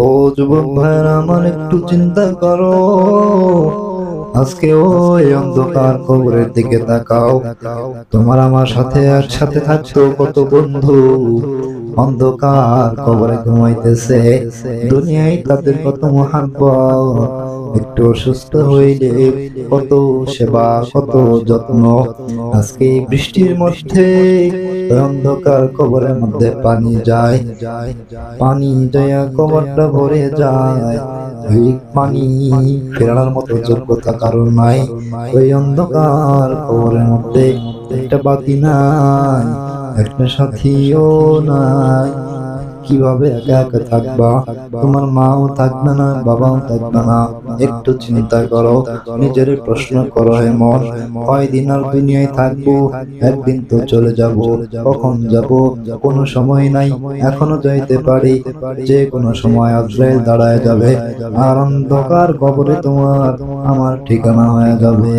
ও যুবক ভাইরা আমার একটু চিন্তা করো। আজকে ওই অন্ধকার কবরের দিকে তাকাও। তোমার আমার সাথে একসাথে থাকতো কত বন্ধু, অন্ধকার কবরে ঘুমাইতেছে। দুনিয়ায় তাদের কত মহাব্বত, একটু অসুস্থ হইলে কত সেবা, কত যত্ন। আজকে এই বৃষ্টির মধ্যে ওই অন্ধকার কবরের মধ্যে পানি যায়, পানি যাইয়া কবরটা ভরে যায়। ওই পানি ফেরানোর মতো যোগ্যতা কারণ নাই। ওই অন্ধকার কবরের মধ্যে একটা বাতি নাই, একটা সাথীও নাই। কিভাবে একা একা থাকবা? তোমার মাও থাকবে না, বাবাও থাকবে না। একটু চিন্তা করো, নিজের প্রশ্ন করো। হে মন, কয়দিন আর দুনিয়ায় থাকবো? একদিন তো চলে যাব। কখন যাব কোনো সময় নাই, এখনো যাইতে পারি। যে কোনো সময় আজরাইল দাঁড়ায় যাবে, আর অন্ধকার কবরে তোমার আমার ঠিকানা হয়ে যাবে।